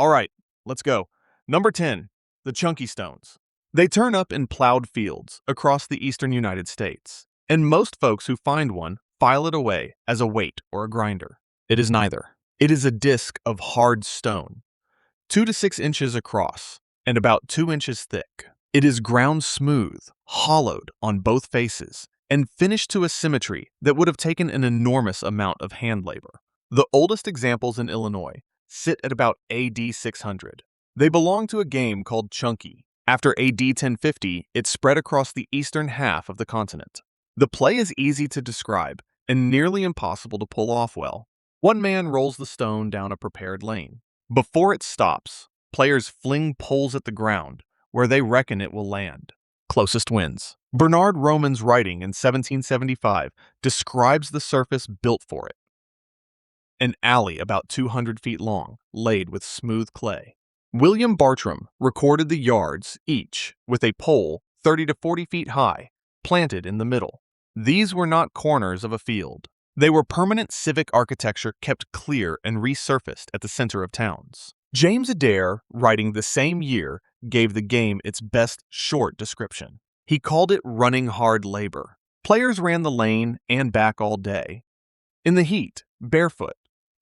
All right, let's go. Number 10, the chunky stones. They turn up in plowed fields across the eastern United States, and most folks who find one file it away as a weight or a grinder. It is neither. It is a disc of hard stone, 2 to 6 inches across and about 2 inches thick. It is ground smooth, hollowed on both faces, and finished to a symmetry that would have taken an enormous amount of hand labor. The oldest examples in Illinois sit at about AD 600. They belong to a game called chunkey. After AD 1050, it spread across the eastern half of the continent. The play is easy to describe and nearly impossible to pull off well. One man rolls the stone down a prepared lane. Before it stops, players fling poles at the ground where they reckon it will land. Closest wins. Bernard Roman's writing in 1775 describes the surface built for it. An alley about 200 feet long, laid with smooth clay. William Bartram recorded the yards each with a pole 30 to 40 feet high, planted in the middle. These were not corners of a field. They were permanent civic architecture kept clear and resurfaced at the center of towns. James Adair, writing the same year, gave the game its best short description. He called it running hard labor. Players ran the lane and back all day, in the heat, barefoot,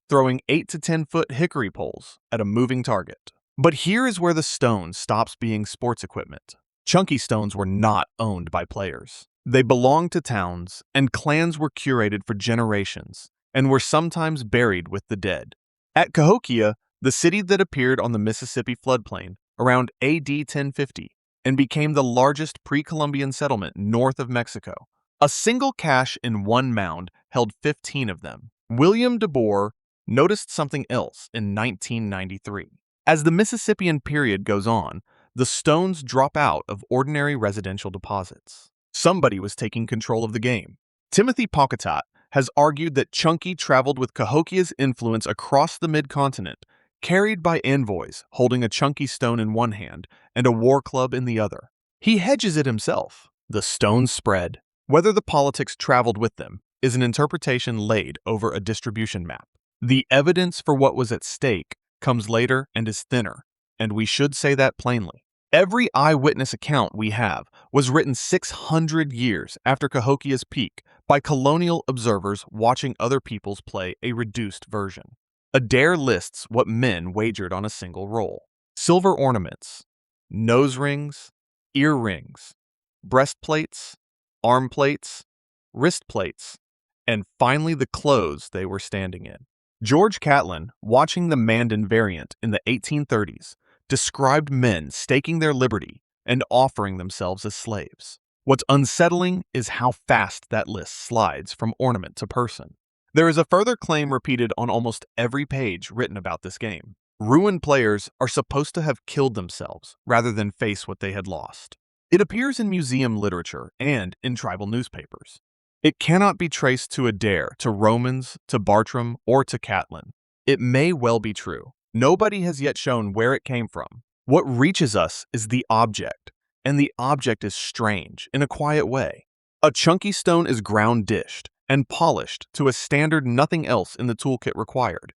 throwing 8 to 10 foot hickory poles at a moving target. But here is where the stone stops being sports equipment. Chunky stones were not owned by players. They belonged to towns, and clans were curated for generations, and were sometimes buried with the dead. At Cahokia, the city that appeared on the Mississippi floodplain around AD 1050 and became the largest pre-Columbian settlement north of Mexico. A single cache in one mound held 15 of them. William de Boer noticed something else in 1993. As the Mississippian period goes on, the stones drop out of ordinary residential deposits. Somebody was taking control of the game. Timothy Pocketot has argued that Chunkey traveled with Cahokia's influence across the mid-continent, carried by envoys holding a chunky stone in one hand and a war club in the other. He hedges it himself. The stones spread. Whether the politics traveled with them is an interpretation laid over a distribution map. The evidence for what was at stake comes later and is thinner, and we should say that plainly. Every eyewitness account we have was written 600 years after Cahokia's peak by colonial observers watching other peoples play a reduced version. Adair lists what men wagered on a single roll. Silver ornaments, nose rings, ear rings, breastplates, arm plates, wrist plates, and finally the clothes they were standing in. George Catlin, watching the Mandan variant in the 1830s, described men staking their liberty and offering themselves as slaves. What's unsettling is how fast that list slides from ornament to person. There is a further claim repeated on almost every page written about this game. Ruined players are supposed to have killed themselves rather than face what they had lost. It appears in museum literature and in tribal newspapers. It cannot be traced to Adair, to Romans, to Bartram, or to Catlin. It may well be true. Nobody has yet shown where it came from. What reaches us is the object, and the object is strange in a quiet way. A chunky stone is ground dished and polished to a standard nothing else in the toolkit required,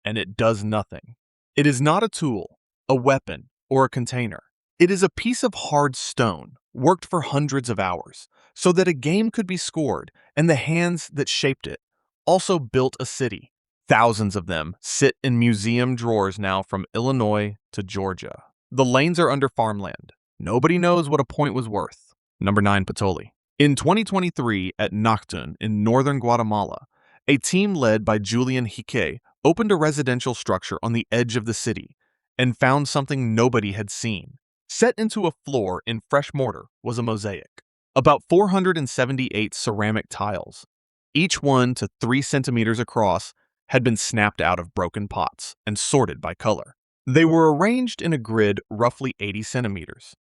and it does nothing. It is not a tool, a weapon, or a container. It is a piece of hard stone, worked for hundreds of hours, so that a game could be scored, and the hands that shaped it also built a city. Thousands of them sit in museum drawers now from Illinois to Georgia. The lanes are under farmland. Nobody knows what a point was worth. Number 9, Patolli. In 2023 at Noctun in northern Guatemala, a team led by Julian Hique opened a residential structure on the edge of the city and found something nobody had seen. Set into a floor in fresh mortar was a mosaic. About 478 ceramic tiles, each 1 to 3 centimeters across, had been snapped out of broken pots and sorted by color. They were arranged in a grid roughly 80 centimeters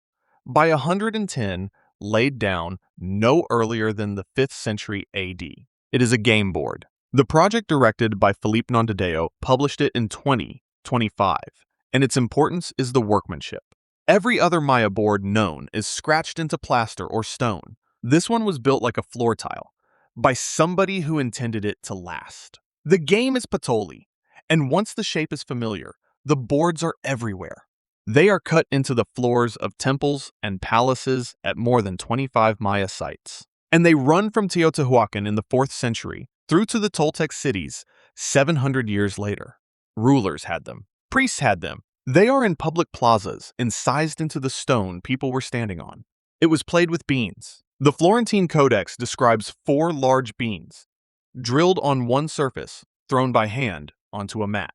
by 110, laid down no earlier than the 5th century AD. It is a game board. The project, directed by Philippe Nondadeo, published it in 2025, and its importance is the workmanship. Every other Maya board known is scratched into plaster or stone. This one was built like a floor tile by somebody who intended it to last. The game is Patolli, and once the shape is familiar, The boards are everywhere. They are cut into the floors of temples and palaces at more than 25 Maya sites. And they run from Teotihuacan in the 4th century through to the Toltec cities 700 years later. Rulers had them. Priests had them. They are in public plazas, incised into the stone people were standing on. It was played with beans. The Florentine Codex describes 4 large beans, drilled on one surface, thrown by hand onto a mat.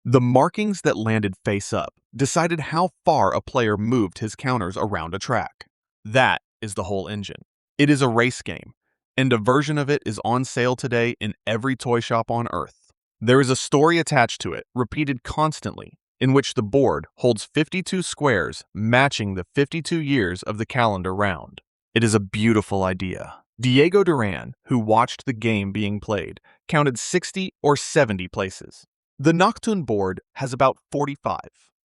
The markings that landed face up decided how far a player moved his counters around a track. That is the whole engine. It is a race game, and a version of it is on sale today in every toy shop on Earth. There is a story attached to it, repeated constantly, in which the board holds 52 squares matching the 52 years of the calendar round. It is a beautiful idea. Diego Duran, who watched the game being played, counted 60 or 70 places. The Nocturne board has about 45.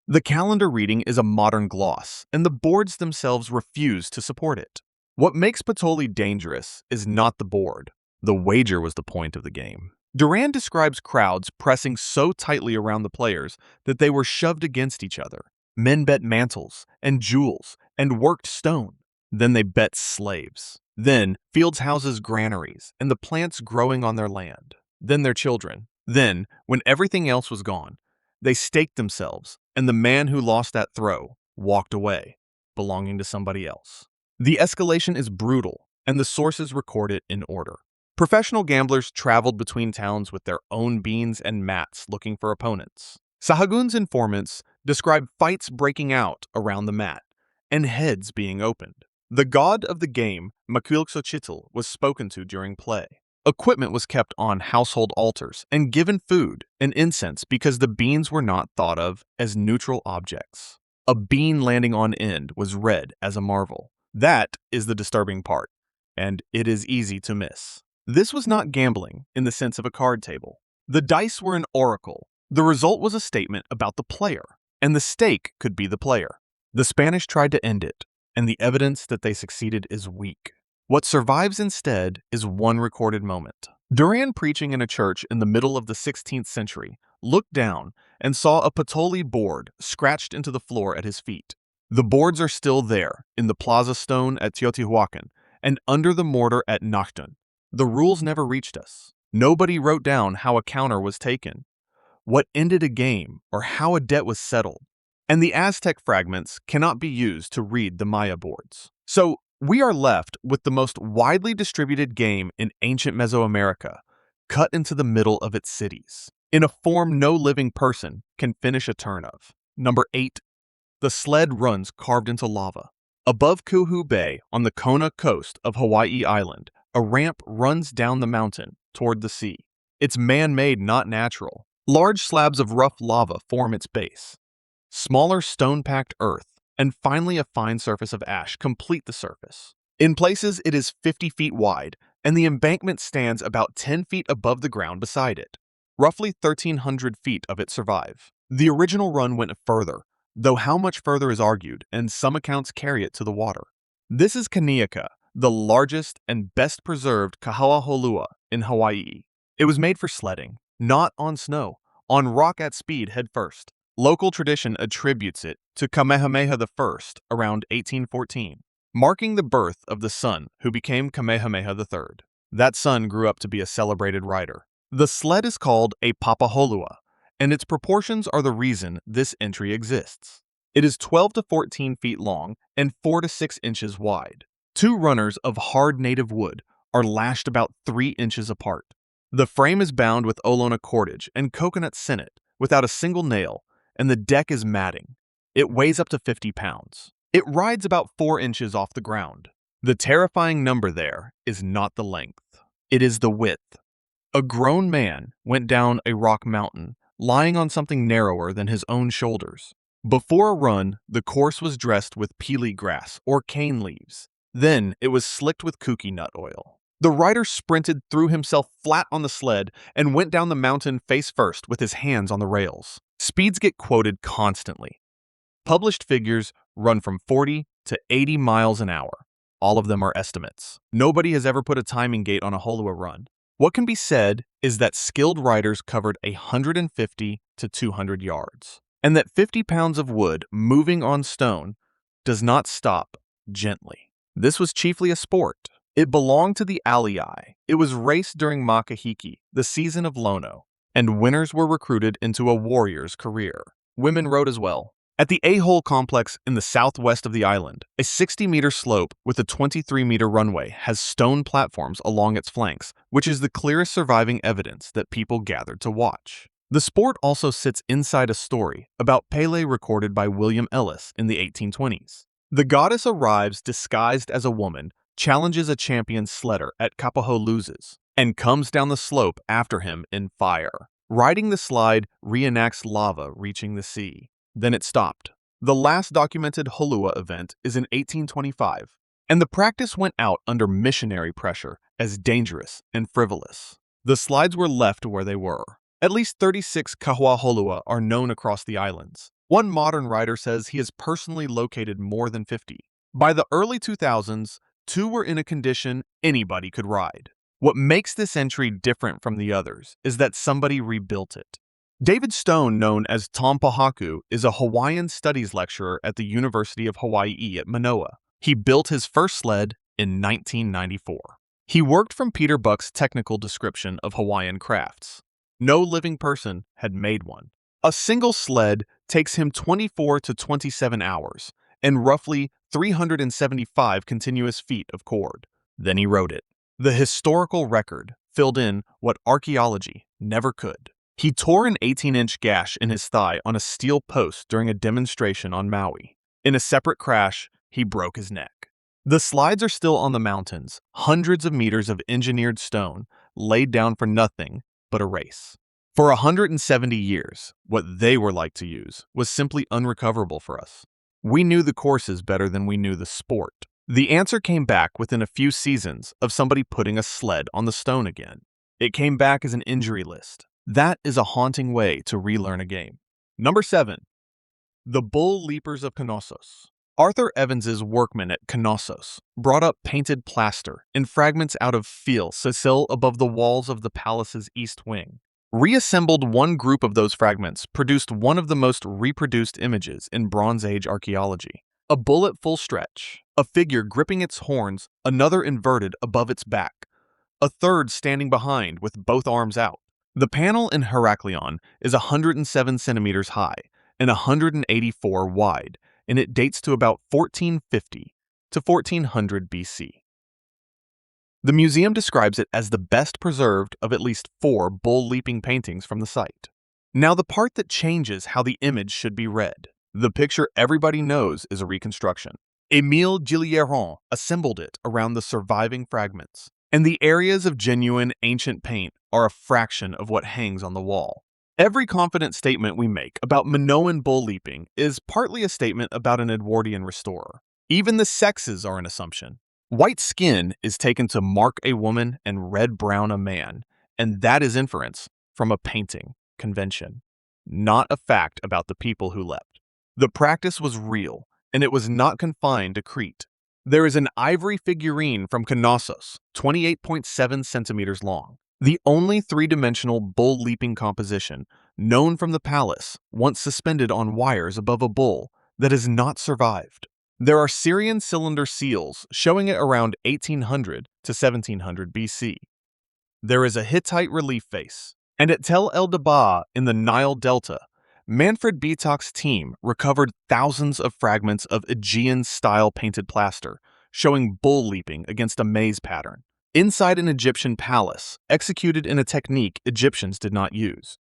The calendar reading is a modern gloss, and the boards themselves refuse to support it. What makes Patolli dangerous is not the board. The wager was the point of the game. Duran describes crowds pressing so tightly around the players that they were shoved against each other. Men bet mantles and jewels and worked stone. Then they bet slaves. Then fields, houses, granaries, and the plants growing on their land. Then their children. Then, when everything else was gone, they staked themselves, and the man who lost that throw walked away, belonging to somebody else. The escalation is brutal, and the sources record it in order. Professional gamblers traveled between towns with their own beans and mats looking for opponents. Sahagun's informants describe fights breaking out around the mat, and heads being opened. The god of the game, Maquilxochitl, was spoken to during play. Equipment was kept on household altars and given food and incense because the beans were not thought of as neutral objects. A bean landing on end was read as a marvel. That is the disturbing part, and it is easy to miss. This was not gambling in the sense of a card table. The dice were an oracle. The result was a statement about the player, and the stake could be the player. The Spanish tried to end it, and the evidence that they succeeded is weak. What survives instead is one recorded moment. Duran, preaching in a church in the middle of the 16th century, looked down and saw a Patolli board scratched into the floor at his feet. The boards are still there, in the plaza stone at Teotihuacan, and under the mortar at Nocturne. The rules never reached us. Nobody wrote down how a counter was taken, what ended a game, or how a debt was settled. And the Aztec fragments cannot be used to read the Maya boards. So, we are left with the most widely distributed game in ancient Mesoamerica, cut into the middle of its cities, in a form no living person can finish a turn of. Number 8. The sled runs carved into lava. Above Kuhu Bay, on the Kona coast of Hawaii Island, a ramp runs down the mountain toward the sea. It's man-made, not natural. Large slabs of rough lava form its base. Smaller stone-packed earth, and finally a fine surface of ash complete the surface. In places, it is 50 feet wide, and the embankment stands about 10 feet above the ground beside it. Roughly 1,300 feet of it survive. The original run went further, though how much further is argued, and some accounts carry it to the water. This is Kaniaka, the largest and best preserved kahawa hōlua in Hawaii. It was made for sledding, not on snow, on rock at speed headfirst. Local tradition attributes it to Kamehameha I around 1814, marking the birth of the son who became Kamehameha III. That son grew up to be a celebrated rider. The sled is called a papa hōlua, and its proportions are the reason this entry exists. It is 12 to 14 feet long and 4 to 6 inches wide. 2 runners of hard native wood are lashed about 3 inches apart. The frame is bound with olona cordage and coconut sinnet without a single nail, and the deck is matting. It weighs up to 50 pounds. It rides about 4 inches off the ground. The terrifying number there is not the length. It is the width. A grown man went down a rock mountain, lying on something narrower than his own shoulders. Before a run, the course was dressed with pili grass or cane leaves. Then it was slicked with kuki nut oil. The rider sprinted, threw himself flat on the sled, and went down the mountain face first with his hands on the rails. Speeds get quoted constantly. Published figures run from 40 to 80 miles an hour. All of them are estimates. Nobody has ever put a timing gate on a hōlua run. What can be said is that skilled riders covered 150 to 200 yards. and that 50 pounds of wood moving on stone does not stop gently. This was chiefly a sport. It belonged to the alii. It was raced during Makahiki, the season of Lono, and winners were recruited into a warrior's career. Women rode as well. At the A-Hole complex in the southwest of the island, a 60-meter slope with a 23-meter runway has stone platforms along its flanks, which is the clearest surviving evidence that people gathered to watch. The sport also sits inside a story about Pele recorded by William Ellis in the 1820s. The goddess arrives disguised as a woman, challenges a champion sledder at Kapaho loses, and comes down the slope after him in fire. Riding the slide reenacts lava reaching the sea. Then it stopped. The last documented hōlua event is in 1825, and the practice went out under missionary pressure as dangerous and frivolous. The slides were left where they were. At least 36 kahua hōlua are known across the islands. One modern writer says he has personally located more than 50. By the early 2000s, 2 were in a condition anybody could ride. What makes this entry different from the others is that somebody rebuilt it. David Stone, known as Tom Pahaku, is a Hawaiian studies lecturer at the University of Hawaii at Manoa. He built his first sled in 1994. He worked from Peter Buck's technical description of Hawaiian crafts. No living person had made one. A single sled takes him 24 to 27 hours and roughly 375 continuous feet of cord. Then he wrote it. The historical record filled in what archaeology never could. He tore an 18-inch gash in his thigh on a steel post during a demonstration on Maui. In a separate crash, he broke his neck. The slides are still on the mountains, hundreds of meters of engineered stone laid down for nothing but a race. For 170 years, what they were like to use was simply unrecoverable for us. We knew the courses better than we knew the sport. The answer came back within a few seasons of somebody putting a sled on the stone again. It came back as an injury list. That is a haunting way to relearn a game. Number 7. The Bull Leapers of Knossos. Arthur Evans's workmen at Knossos brought up painted plaster in fragments out of fil sicil above the walls of the palace's east wing. Reassembled one group of those fragments produced one of the most reproduced images in Bronze Age archaeology. A bull at full stretch, a figure gripping its horns, another inverted above its back, a third standing behind with both arms out. The panel in Heraklion is 107 centimeters high and 184 wide, and it dates to about 1450 to 1400 BC. The museum describes it as the best preserved of at least 4 bull-leaping paintings from the site. Now the part that changes how the image should be read. The picture everybody knows is a reconstruction. Émile Gilliéron assembled it around the surviving fragments, and the areas of genuine ancient paint are a fraction of what hangs on the wall. Every confident statement we make about Minoan bull leaping is partly a statement about an Edwardian restorer. Even the sexes are an assumption. White skin is taken to mark a woman and red-brown a man, and that is inference from a painting convention, not a fact about the people who leapt. The practice was real, and it was not confined to Crete. There is an ivory figurine from Knossos, 28.7 centimeters long, the only three-dimensional bull-leaping composition known from the palace, once suspended on wires above a bull, that has not survived. There are Syrian cylinder seals showing it around 1800 to 1700 BC. There is a Hittite relief face, and at Tel El Dabaa in the Nile Delta, Manfred Beetock's team recovered thousands of fragments of Aegean-style painted plaster, showing bull leaping against a maze pattern, inside an Egyptian palace, executed in a technique Egyptians did not use.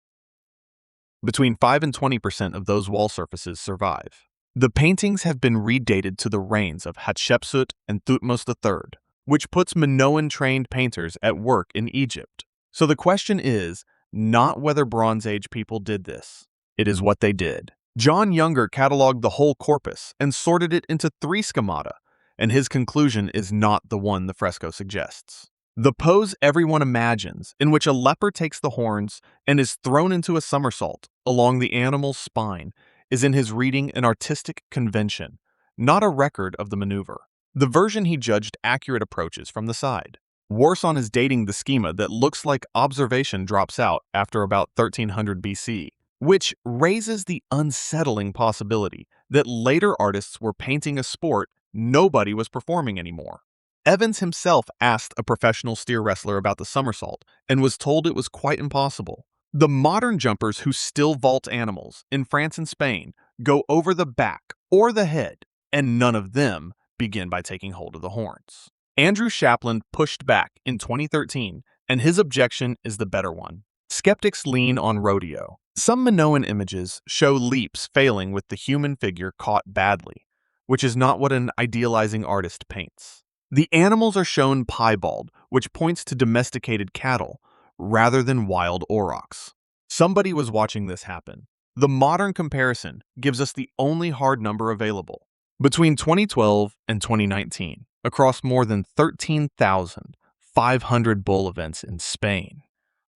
Between 5 and 20% of those wall surfaces survive. The paintings have been redated to the reigns of Hatshepsut and Thutmose III, which puts Minoan-trained painters at work in Egypt. So the question is not whether Bronze Age people did this. It is what they did. John Younger cataloged the whole corpus and sorted it into 3 schemata, and his conclusion is not the one the fresco suggests. The pose everyone imagines, in which a leper takes the horns and is thrown into a somersault along the animal's spine, is in his reading an artistic convention, not a record of the maneuver. The version he judged accurate approaches from the side. Warson is dating the schema that looks like observation drops out after about 1300 BC. which raises the unsettling possibility that later artists were painting a sport nobody was performing anymore. Evans himself asked a professional steer wrestler about the somersault and was told it was quite impossible. The modern jumpers who still vault animals in France and Spain go over the back or the head, and none of them begin by taking hold of the horns. Andrew Shapland pushed back in 2013, and his objection is the better one. Skeptics lean on rodeo. Some Minoan images show leaps failing with the human figure caught badly, which is not what an idealizing artist paints. The animals are shown piebald, which points to domesticated cattle, rather than wild aurochs. Somebody was watching this happen. The modern comparison gives us the only hard number available. Between 2012 and 2019, across more than 13,500 bull events in Spain,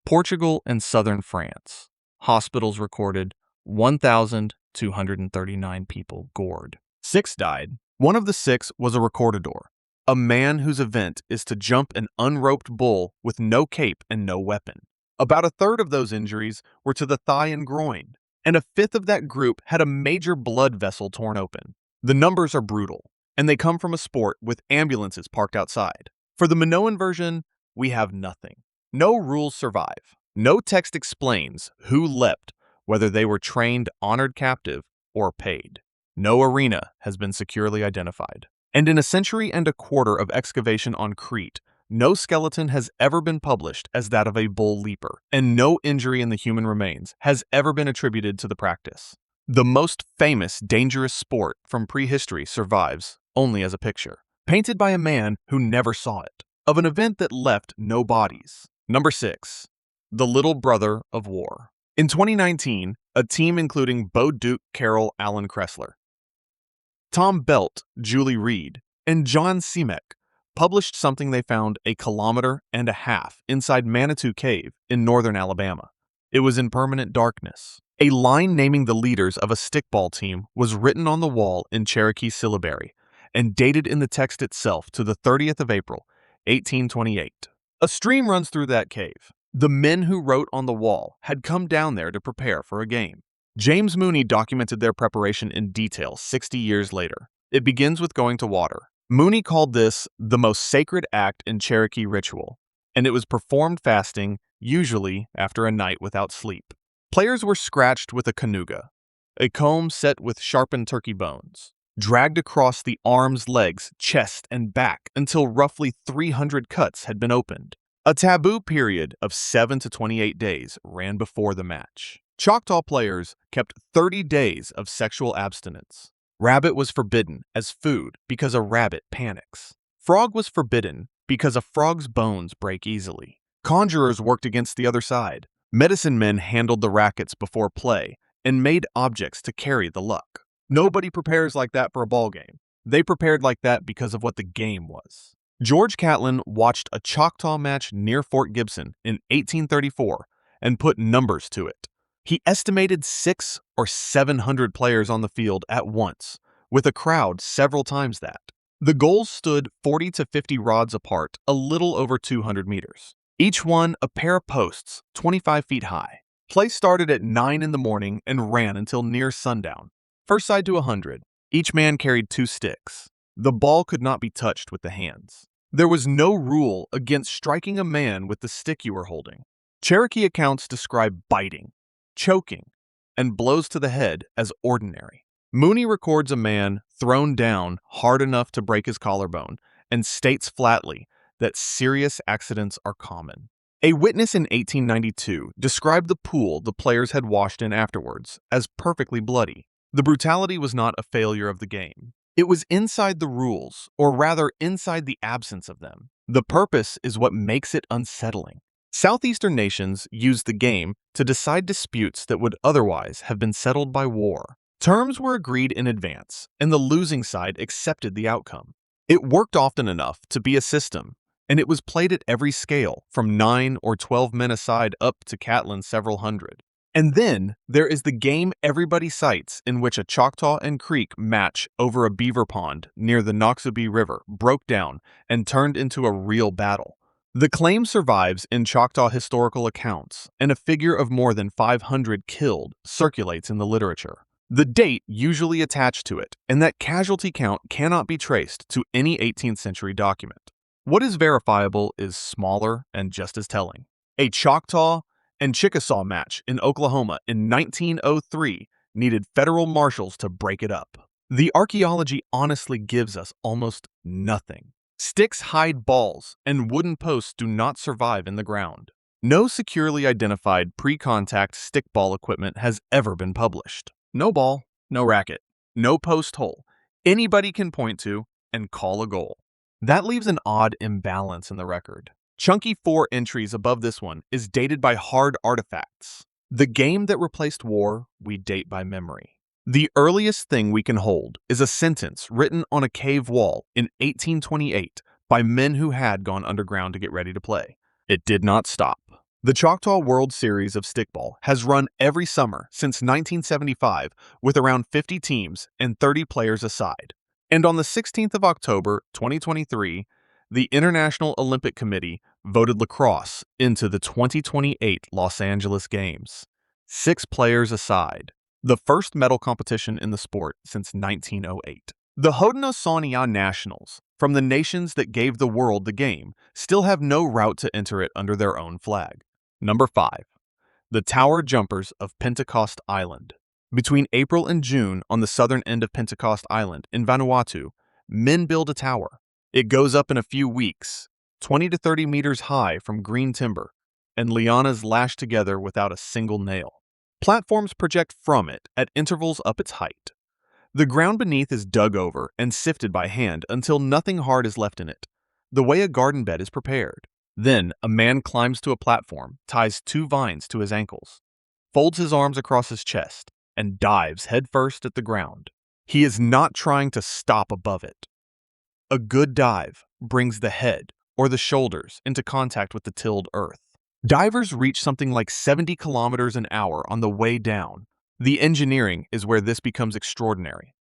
Portugal, and southern France, hospitals recorded 1,239 people gored. 6 died. One of the 6 was a recordador, a man whose event is to jump an unroped bull with no cape and no weapon. About a third of those injuries were to the thigh and groin, and a fifth of that group had a major blood vessel torn open. The numbers are brutal, and they come from a sport with ambulances parked outside. For the Minoan version, we have nothing. No rules survive. No text explains who leapt, whether they were trained, honored captive, or paid. No arena has been securely identified. And in a century and a quarter of excavation on Crete, no skeleton has ever been published as that of a bull leaper, and no injury in the human remains has ever been attributed to the practice. The most famous dangerous sport from prehistory survives only as a picture, painted by a man who never saw it, of an event that left no bodies. Number 6. The Little Brother of War. In 2019, a team including Bo Duke, Carroll, Alan Kressler, Tom Belt, Julie Reed, and John Semek published something they found 1.5 kilometers inside Manitou Cave in northern Alabama. It was in permanent darkness. A line naming the leaders of a stickball team was written on the wall in Cherokee syllabary and dated in the text itself to the 30th of April, 1828. A stream runs through that cave. The men who wrote on the wall had come down there to prepare for a game. James Mooney documented their preparation in detail 60 years later. It begins with going to water. Mooney called this the most sacred act in Cherokee ritual, and it was performed fasting, usually after a night without sleep. Players were scratched with a canuga, a comb set with sharpened turkey bones, dragged across the arms, legs, chest, and back until roughly 300 cuts had been opened. A taboo period of 7 to 28 days ran before the match. Choctaw players kept 30 days of sexual abstinence. Rabbit was forbidden as food because a rabbit panics. Frog was forbidden because a frog's bones break easily. Conjurers worked against the other side. Medicine men handled the rackets before play and made objects to carry the luck. Nobody prepares like that for a ball game. They prepared like that because of what the game was. George Catlin watched a Choctaw match near Fort Gibson in 1834 and put numbers to it. He estimated 600 or 700 players on the field at once, with a crowd several times that. The goals stood 40 to 50 rods apart, a little over 200 meters. Each one a pair of posts 25 feet high. Play started at 9 in the morning and ran until near sundown. First side to 100. Each man carried 2 sticks. The ball could not be touched with the hands. There was no rule against striking a man with the stick you were holding. Cherokee accounts describe biting, choking, and blows to the head as ordinary. Mooney records a man thrown down hard enough to break his collarbone and states flatly that serious accidents are common. A witness in 1892 described the pool the players had washed in afterwards as perfectly bloody. The brutality was not a failure of the game. It was inside the rules, or rather inside the absence of them. The purpose is what makes it unsettling. Southeastern nations used the game to decide disputes that would otherwise have been settled by war. Terms were agreed in advance, and the losing side accepted the outcome. It worked often enough to be a system, and it was played at every scale, from 9 or 12 men aside up to Catlin's several hundred. And then there is the game everybody cites, in which a Choctaw and Creek match over a beaver pond near the Noxubee River broke down and turned into a real battle. The claim survives in Choctaw historical accounts, and a figure of more than 500 killed circulates in the literature. The date usually attached to it, and that casualty count cannot be traced to any 18th century document. What is verifiable is smaller and just as telling. A Choctaw and Chickasaw match in Oklahoma in 1903 needed federal marshals to break it up. The archaeology honestly gives us almost nothing. Sticks hide balls, and wooden posts do not survive in the ground. No securely identified pre-contact stickball equipment has ever been published. No ball, no racket, no post hole. Anybody can point to and call a goal. That leaves an odd imbalance in the record. Chunky 4 entries above this one is dated by hard artifacts. The game that replaced war, we date by memory. The earliest thing we can hold is a sentence written on a cave wall in 1828 by men who had gone underground to get ready to play. It did not stop. The Choctaw World Series of Stickball has run every summer since 1975 with around 50 teams and 30 players aside. And on the 16th of October, 2023, the International Olympic Committee voted lacrosse into the 2028 Los Angeles Games. 6 players aside. The first medal competition in the sport since 1908. The Haudenosaunee Nationals, from the nations that gave the world the game, still have no route to enter it under their own flag. Number 5. The Tower Jumpers of Pentecost Island. Between April and June on the southern end of Pentecost Island in Vanuatu, men build a tower. It goes up in a few weeks, 20 to 30 meters high from green timber, and lianas lashed together without a single nail. Platforms project from it at intervals up its height. The ground beneath is dug over and sifted by hand until nothing hard is left in it, the way a garden bed is prepared. Then a man climbs to a platform, ties 2 vines to his ankles, folds his arms across his chest, and dives headfirst at the ground. He is not trying to stop above it. A good dive brings the head or the shoulders into contact with the tilled earth. Divers reach something like 70 kilometers an hour on the way down. The engineering is where this becomes extraordinary.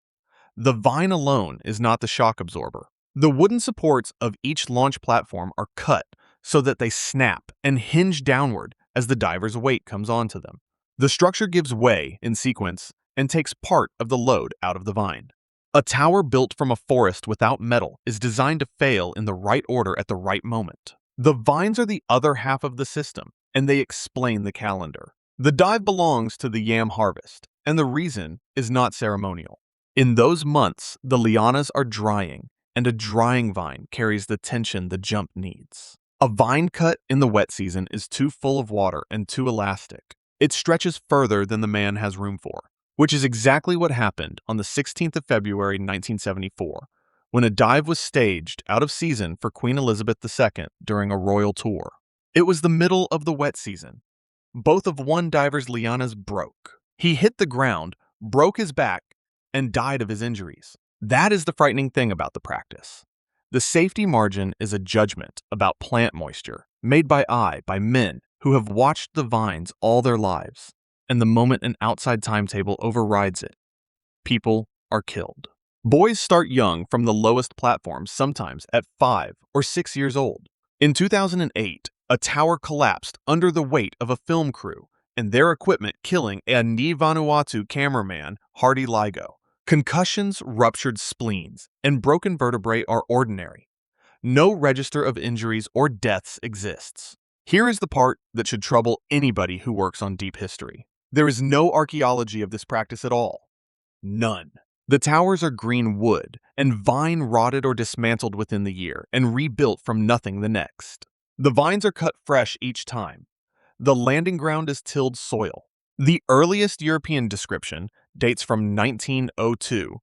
The vine alone is not the shock absorber. The wooden supports of each launch platform are cut so that they snap and hinge downward as the diver's weight comes onto them. The structure gives way in sequence and takes part of the load out of the vine. A tower built from a forest without metal is designed to fail in the right order at the right moment. The vines are the other half of the system, and they explain the calendar. The dive belongs to the yam harvest, and the reason is not ceremonial. In those months, the lianas are drying, and a drying vine carries the tension the jump needs. A vine cut in the wet season is too full of water and too elastic. It stretches further than the man has room for, which is exactly what happened on the 16th of February 1974. When a dive was staged out of season for Queen Elizabeth II during a royal tour. It was the middle of the wet season. Both of one diver's lianas broke. He hit the ground, broke his back, and died of his injuries. That is the frightening thing about the practice. The safety margin is a judgment about plant moisture made by eye by men who have watched the vines all their lives, and the moment an outside timetable overrides it, people are killed. Boys start young from the lowest platforms, sometimes at 5 or 6 years old. In 2008, a tower collapsed under the weight of a film crew and their equipment, killing a Ni Vanuatu cameraman, Hardy Ligo. Concussions, ruptured spleens, and broken vertebrae are ordinary. No register of injuries or deaths exists. Here is the part that should trouble anybody who works on deep history. There is no archaeology of this practice at all. None. The towers are green wood, and vine rotted or dismantled within the year and rebuilt from nothing the next. The vines are cut fresh each time. The landing ground is tilled soil. The earliest European description dates from 1902,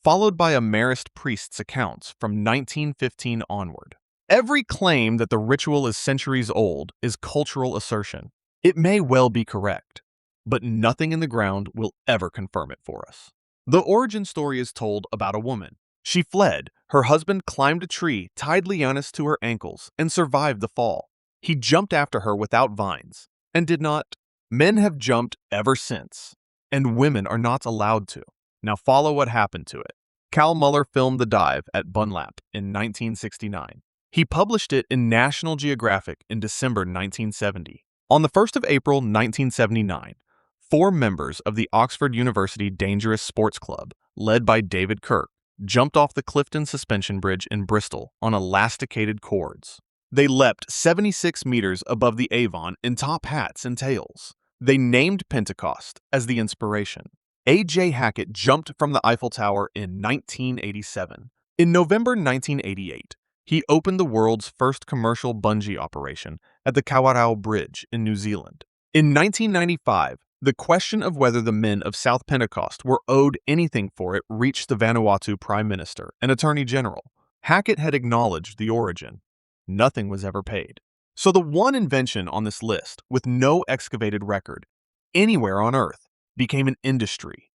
followed by a Marist priest's accounts from 1915 onward. Every claim that the ritual is centuries old is cultural assertion. It may well be correct, but nothing in the ground will ever confirm it for us. The origin story is told about a woman. She fled, her husband climbed a tree, tied lianas to her ankles, and survived the fall. He jumped after her without vines, and did not. Men have jumped ever since, and women are not allowed to. Now follow what happened to it. Cal Muller filmed the dive at Bunlap in 1969. He published it in National Geographic in December 1970. On the 1st of April 1979, 4 members of the Oxford University Dangerous Sports Club, led by David Kirk, jumped off the Clifton Suspension Bridge in Bristol on elasticated cords. They leapt 76 meters above the Avon in top hats and tails. They named Pentecost as the inspiration. A.J. Hackett jumped from the Eiffel Tower in 1987. In November 1988, he opened the world's first commercial bungee operation at the Kawarau Bridge in New Zealand. In 1995, the question of whether the men of South Pentecost were owed anything for it reached the Vanuatu Prime Minister and Attorney General. Hackett had acknowledged the origin. Nothing was ever paid. So the one invention on this list with no excavated record anywhere on Earth became an industry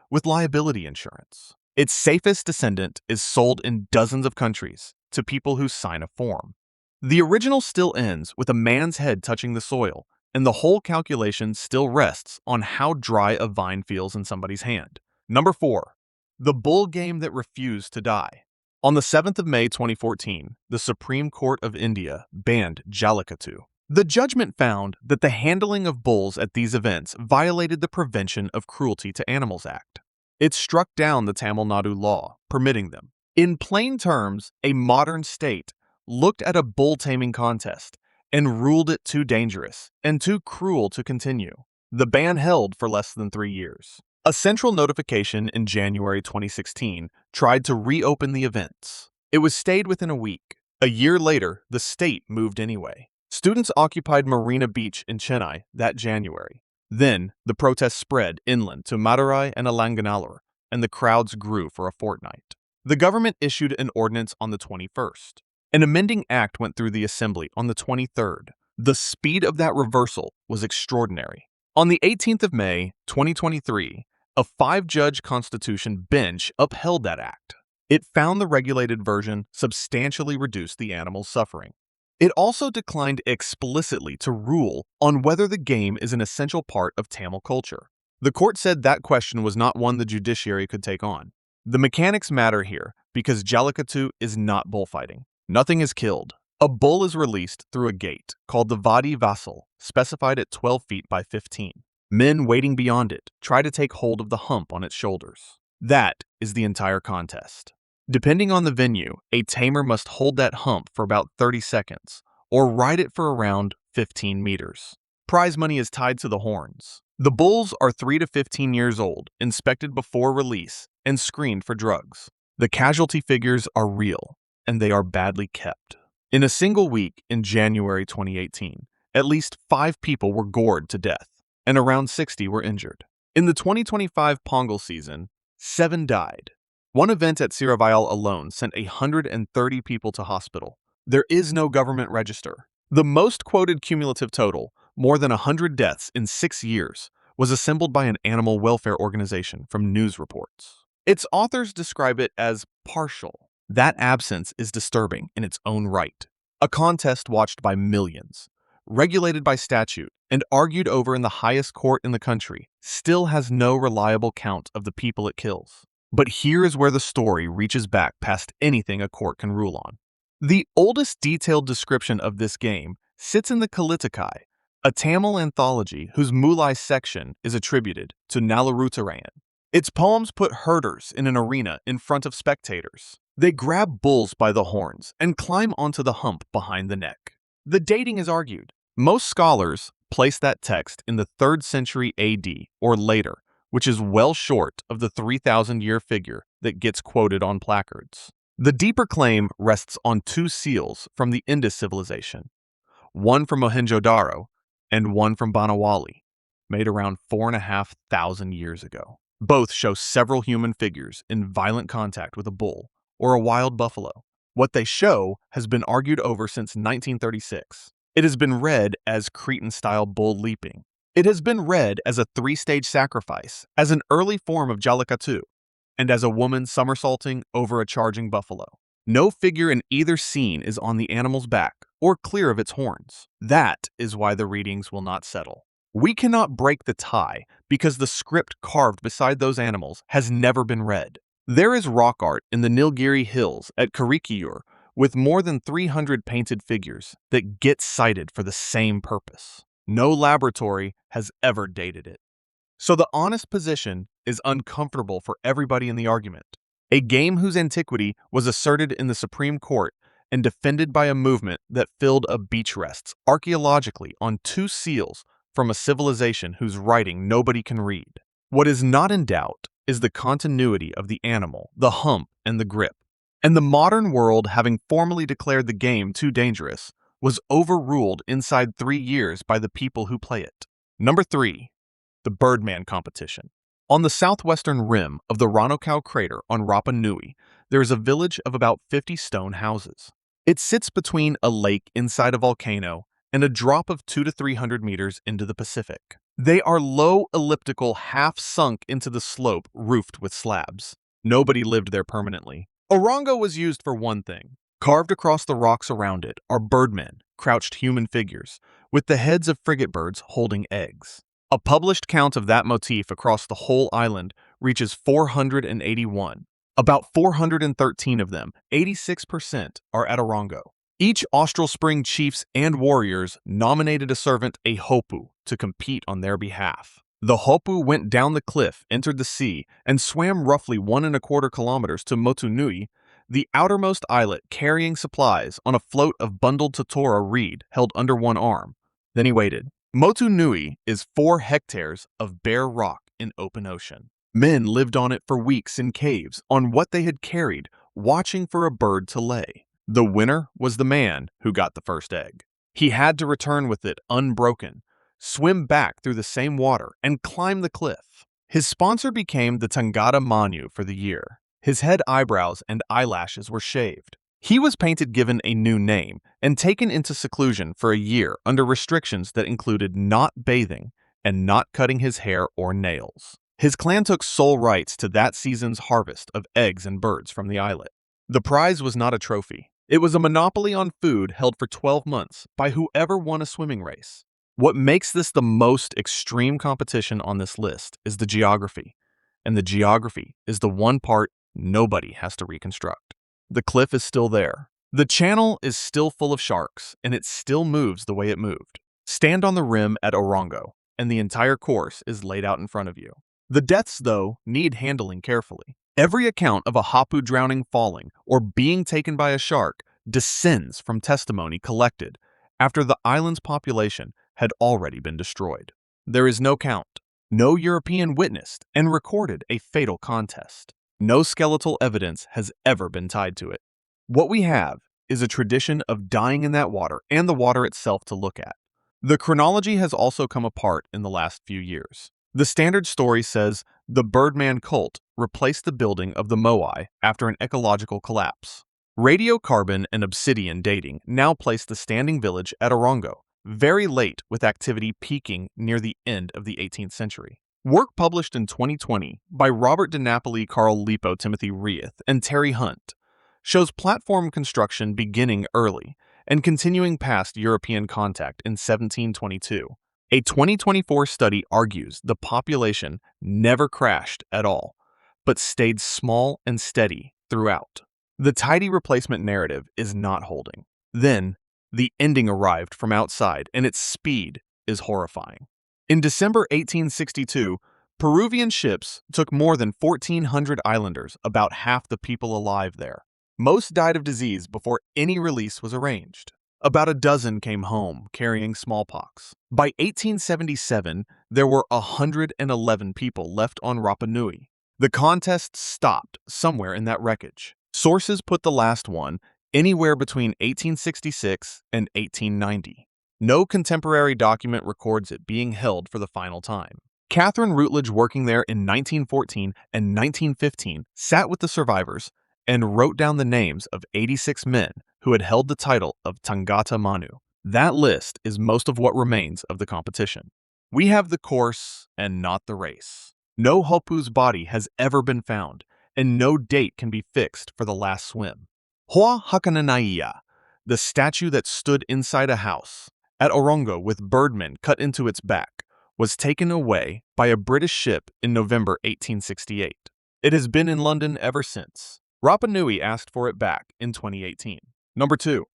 with liability insurance. Its safest descendant is sold in dozens of countries to people who sign a form. The original still ends with a man's head touching the soil, and the whole calculation still rests on how dry a vine feels in somebody's hand. Number 4. The bull game that refused to die. On the 7th of May 2014, the Supreme Court of India banned Jallikattu. The judgment found that the handling of bulls at these events violated the Prevention of Cruelty to Animals Act. It struck down the Tamil Nadu law permitting them. In plain terms, a modern state looked at a bull taming contest and ruled it too dangerous and too cruel to continue. The ban held for less than 3 years. A central notification in January 2016 tried to reopen the events. It was stayed within a week. A year later, the state moved anyway. Students occupied Marina Beach in Chennai that January. Then, the protests spread inland to Madurai and Alanganallur, and the crowds grew for a fortnight. The government issued an ordinance on the 21st. An amending act went through the assembly on the 23rd. The speed of that reversal was extraordinary. On the 18th of May, 2023, a 5-judge constitution bench upheld that act. It found the regulated version substantially reduced the animal's suffering. It also declined explicitly to rule on whether the game is an essential part of Tamil culture. The court said that question was not one the judiciary could take on. The mechanics matter here because Jallikattu is not bullfighting. Nothing is killed. A bull is released through a gate called the Vadi Vassal, specified at 12 feet by 15. Men waiting beyond it try to take hold of the hump on its shoulders. That is the entire contest. Depending on the venue, a tamer must hold that hump for about 30 seconds, or ride it for around 15 meters. Prize money is tied to the horns. The bulls are 3 to 15 years old, inspected before release, and screened for drugs. The casualty figures are real, and they are badly kept. In a single week in January 2018, at least 5 people were gored to death, and around 60 were injured. In the 2025 Pongal season, 7 died. One event at Sirivayal alone sent 130 people to hospital. There is no government register. The most quoted cumulative total, more than 100 deaths in 6 years, was assembled by an animal welfare organization from news reports. Its authors describe it as partial. That absence is disturbing in its own right. A contest watched by millions, regulated by statute, and argued over in the highest court in the country, still has no reliable count of the people it kills. But here is where the story reaches back past anything a court can rule on. The oldest detailed description of this game sits in the Kalitakai, a Tamil anthology whose Mulai section is attributed to Nallarutarayan. Its poems put herders in an arena in front of spectators. They grab bulls by the horns and climb onto the hump behind the neck. The dating is argued. Most scholars place that text in the 3rd century AD or later, which is well short of the 3,000-year figure that gets quoted on placards. The deeper claim rests on 2 seals from the Indus civilization, one from Mohenjo-Daro and one from Banawali, made around 4,500 years ago. Both show several human figures in violent contact with a bull or a wild buffalo. What they show has been argued over since 1936. It has been read as Cretan-style bull leaping. It has been read as a 3-stage sacrifice, as an early form of Jallikattu, and as a woman somersaulting over a charging buffalo. No figure in either scene is on the animal's back or clear of its horns. That is why the readings will not settle. We cannot break the tie because the script carved beside those animals has never been read. There is rock art in the Nilgiri Hills at Karikiyur with more than 300 painted figures that get sighted for the same purpose. No laboratory has ever dated it. So the honest position is uncomfortable for everybody in the argument. A game whose antiquity was asserted in the Supreme Court and defended by a movement that filled a beach rests archaeologically on 2 seals from a civilization whose writing nobody can read. What is not in doubt is the continuity of the animal, the hump, and the grip. And the modern world, having formally declared the game too dangerous, was overruled inside 3 years by the people who play it. Number 3. The Birdman competition. On the southwestern rim of the Ranokau crater on Rapa Nui, there is a village of about 50 stone houses. It sits between a lake inside a volcano and a drop of 200 to 300 meters into the Pacific. They are low elliptical, half sunk into the slope, roofed with slabs. Nobody lived there permanently. Orongo was used for one thing. Carved across the rocks around it are birdmen, crouched human figures, with the heads of frigate birds holding eggs. A published count of that motif across the whole island reaches 481. About 413 of them, 86%, are at Orongo. Each Austral Spring chiefs and warriors nominated a servant, a hopu, to compete on their behalf. The hopu went down the cliff, entered the sea, and swam roughly 1¼ kilometers to Motu Nui, the outermost islet, carrying supplies on a float of bundled totora reed held under one arm. Then he waited. Motu Nui is 4 hectares of bare rock in open ocean. Men lived on it for weeks in caves on what they had carried, watching for a bird to lay. The winner was the man who got the first egg. He had to return with it unbroken, swim back through the same water, and climb the cliff. His sponsor became the Tangata Manu for the year. His head eyebrows and eyelashes were shaved. He was painted, given a new name, and taken into seclusion for a year under restrictions that included not bathing and not cutting his hair or nails. His clan took sole rights to that season's harvest of eggs and birds from the islet. The prize was not a trophy. It was a monopoly on food held for 12 months by whoever won a swimming race. What makes this the most extreme competition on this list is the geography. And the geography is the one part nobody has to reconstruct. The cliff is still there. The channel is still full of sharks, and it still moves the way it moved. Stand on the rim at Orongo, and the entire course is laid out in front of you. The deaths, though, need handling carefully. Every account of a hapu drowning, falling, or being taken by a shark descends from testimony collected after the island's population had already been destroyed. There is no count. No European witnessed and recorded a fatal contest. No skeletal evidence has ever been tied to it. What we have is a tradition of dying in that water and the water itself to look at. The chronology has also come apart in the last few years. The standard story says the Birdman cult replaced the building of the moai after an ecological collapse. Radiocarbon and obsidian dating now place the standing village at Orongo, very late, with activity peaking near the end of the 18th century. Work published in 2020 by Robert DiNapoli, Carl Lipo, Timothy Reith, and Terry Hunt shows platform construction beginning early and continuing past European contact in 1722. A 2024 study argues the population never crashed at all, but stayed small and steady throughout. The tidy replacement narrative is not holding. Then, the ending arrived from outside, and its speed is horrifying. In December 1862, Peruvian ships took more than 1,400 islanders, about half the people alive there. Most died of disease before any release was arranged. About a dozen came home carrying smallpox. By 1877, there were 111 people left on Rapa Nui. The contest stopped somewhere in that wreckage. Sources put the last one anywhere between 1866 and 1890. No contemporary document records it being held for the final time. Catherine Routledge, working there in 1914 and 1915, sat with the survivors and wrote down the names of 86 men who had held the title of Tangata Manu. That list is most of what remains of the competition. We have the course and not the race. No hopu's body has ever been found, and no date can be fixed for the last swim. Hoa Hakananaia, the statue that stood inside a house at Orongo with Birdman cut into its back, was taken away by a British ship in November 1868. It has been in London ever since. Rapa Nui asked for it back in 2018. Number 2.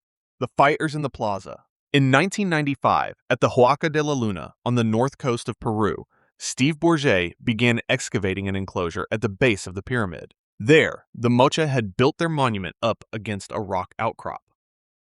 The Fighters in the Plaza. In 1995, at the Huaca de la Luna on the north coast of Peru, Steve Bourget began excavating an enclosure at the base of the pyramid. There, the Moche had built their monument up against a rock outcrop.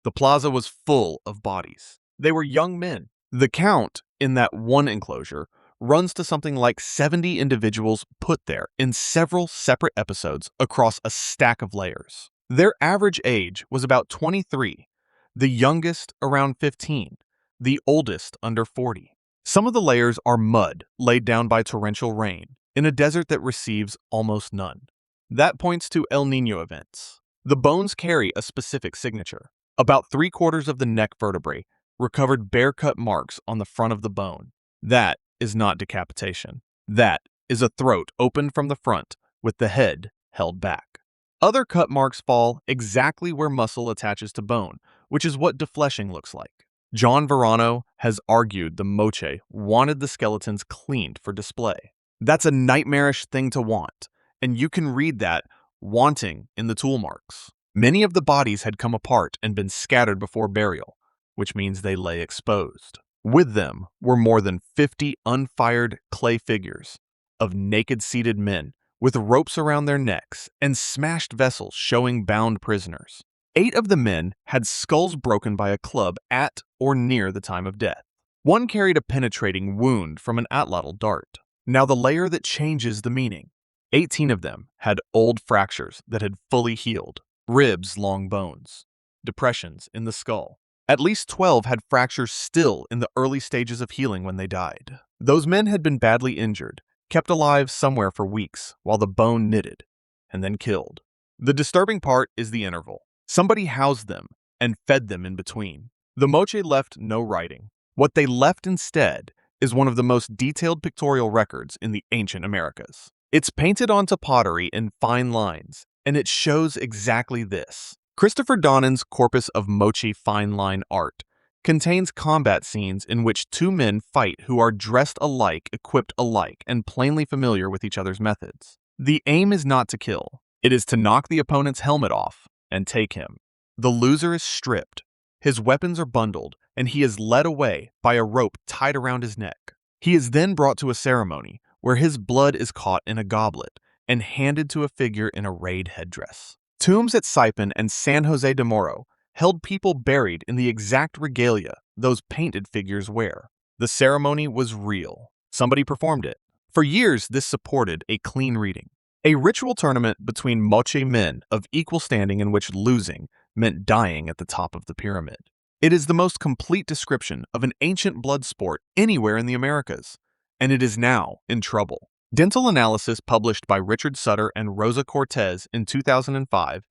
The plaza was full of bodies. They were young men. The count in that one enclosure runs to something like 70 individuals put there in several separate episodes across a stack of layers. Their average age was about 23, the youngest around 15, the oldest under 40. Some of the layers are mud laid down by torrential rain in a desert that receives almost none. That points to El Niño events. The bones carry a specific signature. About 3/4 of the neck vertebrae recovered bare-cut marks on the front of the bone. That is not decapitation. That is a throat opened from the front with the head held back. Other cut marks fall exactly where muscle attaches to bone, which is what defleshing looks like. John Verano has argued the Moche wanted the skeletons cleaned for display. That's a nightmarish thing to want, and you can read that wanting in the tool marks. Many of the bodies had come apart and been scattered before burial, which means they lay exposed. With them were more than 50 unfired clay figures of naked seated men with ropes around their necks and smashed vessels showing bound prisoners. 8 of the men had skulls broken by a club at or near the time of death. One carried a penetrating wound from an atlatl dart. Now the layer that changes the meaning. 18 of them had old fractures that had fully healed. Ribs, long bones, depressions in the skull. At least 12 had fractures still in the early stages of healing when they died. Those men had been badly injured, kept alive somewhere for weeks while the bone knitted, and then killed. The disturbing part is the interval. Somebody housed them and fed them in between. The Moche left no writing. What they left instead is one of the most detailed pictorial records in the ancient Americas. It's painted onto pottery in fine lines, and it shows exactly this. Christopher Donan's corpus of Moche fine line art contains combat scenes in which 2 men fight who are dressed alike, equipped alike, and plainly familiar with each other's methods. The aim is not to kill. It is to knock the opponent's helmet off and take him. The loser is stripped. His weapons are bundled, and he is led away by a rope tied around his neck. He is then brought to a ceremony where his blood is caught in a goblet and handed to a figure in a rayed headdress. Tombs at Saipan and San Jose de Moro held people buried in the exact regalia those painted figures wear. The ceremony was real. Somebody performed it. For years, this supported a clean reading. A ritual tournament between Moche men of equal standing in which losing meant dying at the top of the pyramid. It is the most complete description of an ancient blood sport anywhere in the Americas, and it is now in trouble. Dental analysis published by Richard Sutter and Rosa Cortez in 2005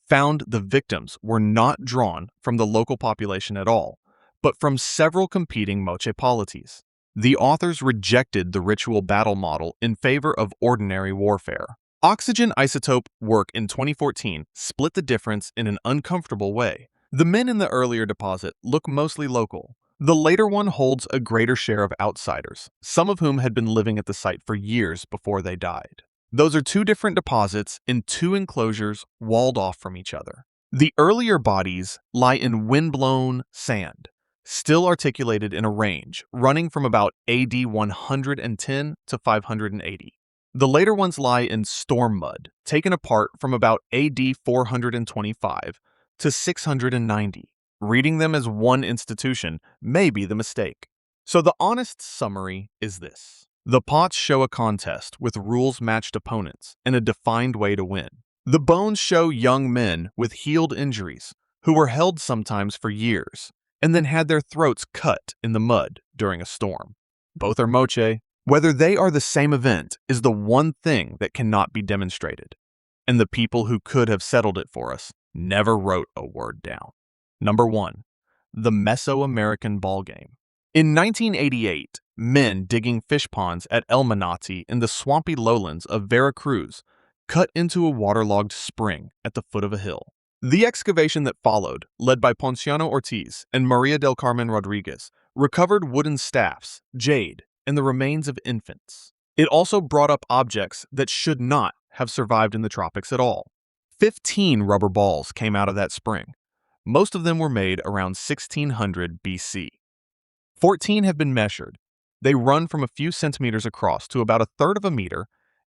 found the victims were not drawn from the local population at all, but from several competing Moche polities. The authors rejected the ritual battle model in favor of ordinary warfare. Oxygen isotope work in 2014 split the difference in an uncomfortable way. The men in the earlier deposit look mostly local. The later one holds a greater share of outsiders, some of whom had been living at the site for years before they died. Those are 2 different deposits in 2 enclosures walled off from each other. The earlier bodies lie in windblown sand, still articulated in a range running from about AD 110 to 580. The later ones lie in storm mud, taken apart from about AD 425 to 690. Reading them as one institution may be the mistake. So the honest summary is this. The pots show a contest with rules-matched opponents and a defined way to win. The bones show young men with healed injuries who were held sometimes for years and then had their throats cut in the mud during a storm. Both are Moche. Whether they are the same event is the one thing that cannot be demonstrated, and the people who could have settled it for us never wrote a word down. Number 1. The Mesoamerican ballgame. In 1988, men digging fish ponds at El Manati in the swampy lowlands of Veracruz cut into a waterlogged spring at the foot of a hill. The excavation that followed, led by Ponciano Ortiz and Maria del Carmen Rodriguez, recovered wooden staffs, jade, and the remains of infants. It also brought up objects that should not have survived in the tropics at all. 15 rubber balls came out of that spring, Most of them were made around 1600 BC. 14 have been measured. They run from a few centimeters across to about a third of a meter,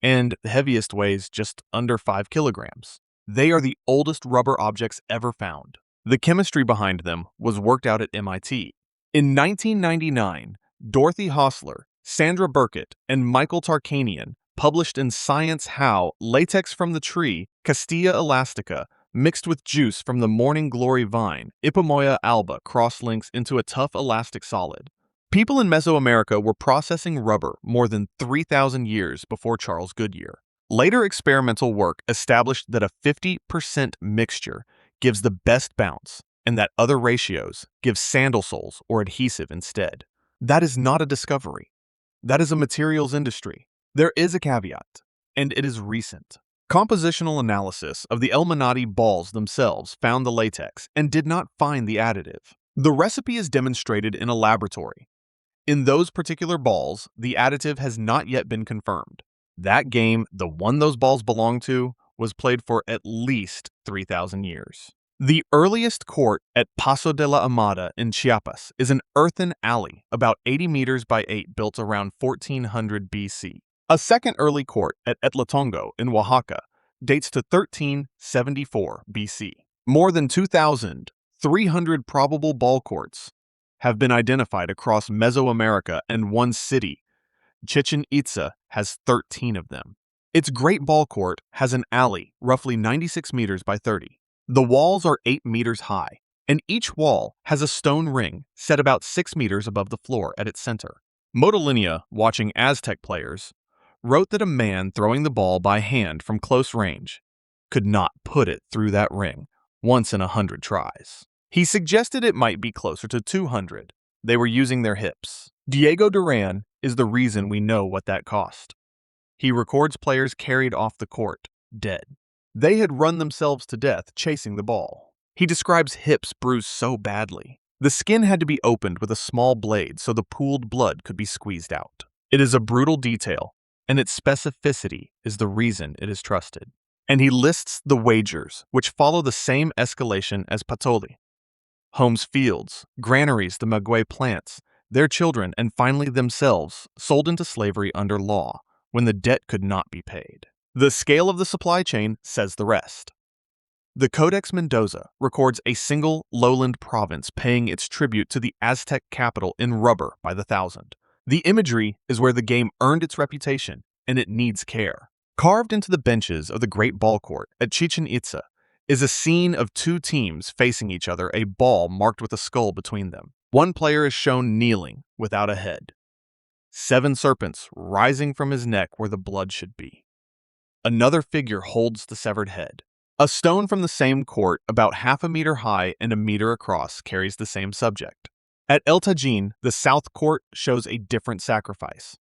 and the heaviest weighs just under 5 kilograms. They are the oldest rubber objects ever found. The chemistry behind them was worked out at MIT. In 1999, Dorothy Hostler, Sandra Burkett, and Michael Tarkanian published in Science how latex from the tree Castilla elastica mixed with juice from the morning glory vine Ipomoea alba cross-links into a tough elastic solid. People in Mesoamerica were processing rubber more than 3,000 years before Charles Goodyear. Later experimental work established that a 50% mixture gives the best bounce and that other ratios give sandal soles or adhesive instead. That is not a discovery. That is a materials industry. There is a caveat, and it is recent. Compositional analysis of the Illuminati balls themselves found the latex and did not find the additive. The recipe is demonstrated in a laboratory. In those particular balls, the additive has not yet been confirmed. That game, the one those balls belong to, was played for at least 3,000 years. The earliest court at Paso de la Amada in Chiapas is an earthen alley about 80 meters by 8 built around 1400 BC. A second early court at Etlatongo in Oaxaca dates to 1374 BC. More than 2,300 probable ball courts have been identified across Mesoamerica, and one city, Chichen Itza, has 13 of them. Its Great Ball Court has an alley roughly 96 meters by 30. The walls are 8 meters high, and each wall has a stone ring set about 6 meters above the floor at its center. Motolinia, watching Aztec players, wrote that a man throwing the ball by hand from close range could not put it through that ring once in 100 tries. He suggested it might be closer to 200. They were using their hips. Diego Duran is the reason we know what that cost. He records players carried off the court, dead. They had run themselves to death chasing the ball. He describes hips bruised so badly. The skin had to be opened with a small blade so the pooled blood could be squeezed out. It is a brutal detail, and its specificity is the reason it is trusted. And he lists the wagers, which follow the same escalation as Patolli. Homes' fields, granaries the maguey plants, their children, and finally themselves sold into slavery under law when the debt could not be paid. The scale of the supply chain says the rest. The Codex Mendoza records a single lowland province paying its tribute to the Aztec capital in rubber by the thousand. The imagery is where the game earned its reputation, and it needs care. Carved into the benches of the Great Ball Court at Chichen Itza is a scene of two teams facing each other, a ball marked with a skull between them. One player is shown kneeling without a head. 7 serpents rising from his neck where the blood should be. Another figure holds the severed head. A stone from the same court, about half a meter high and a meter across, carries the same subject. At El Tajin, the south court shows a different sacrifice.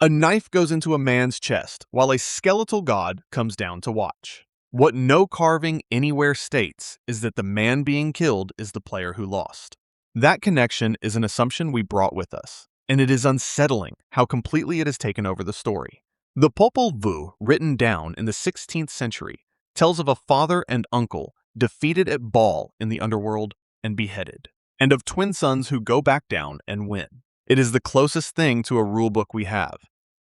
A knife goes into a man's chest while a skeletal god comes down to watch. What no carving anywhere states is that the man being killed is the player who lost. That connection is an assumption we brought with us, and it is unsettling how completely it has taken over the story. The Popol Vuh, written down in the 16th century, tells of a father and uncle defeated at ball in the underworld and beheaded, and of twin sons who go back down and win. It is the closest thing to a rulebook we have,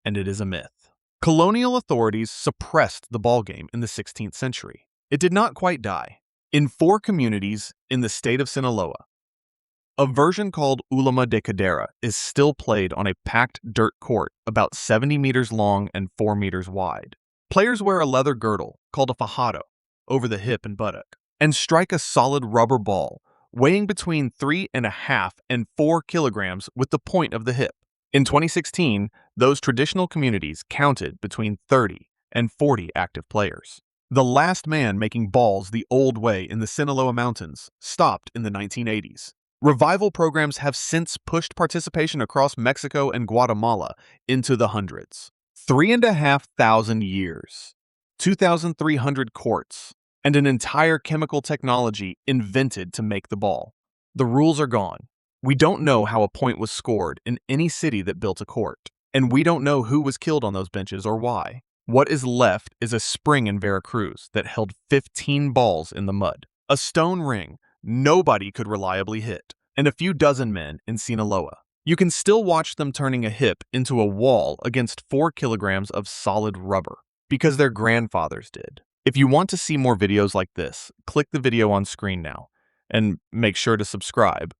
and it is a myth. Colonial authorities suppressed the ball game in the 16th century. It did not quite die. In 4 communities in the state of Sinaloa, a version called Ulama de Cadera is still played on a packed dirt court about 70 meters long and 4 meters wide. Players wear a leather girdle, called a fajado, over the hip and buttock, and strike a solid rubber ball, weighing between 3.5 and 4 kilograms with the point of the hip. In 2016, those traditional communities counted between 30 and 40 active players. The last man making balls the old way in the Sinaloa Mountains stopped in the 1980s. Revival programs have since pushed participation across Mexico and Guatemala into the hundreds. 3,500 years, 2,300 courts, and an entire chemical technology invented to make the ball. The rules are gone. We don't know how a point was scored in any city that built a court, and we don't know who was killed on those benches or why. What is left is a spring in Veracruz that held 15 balls in the mud, a stone ring nobody could reliably hit, and a few dozen men in Sinaloa. You can still watch them turning a hip into a wall against 4 kilograms of solid rubber, because their grandfathers did. If you want to see more videos like this, click the video on screen now, and make sure to subscribe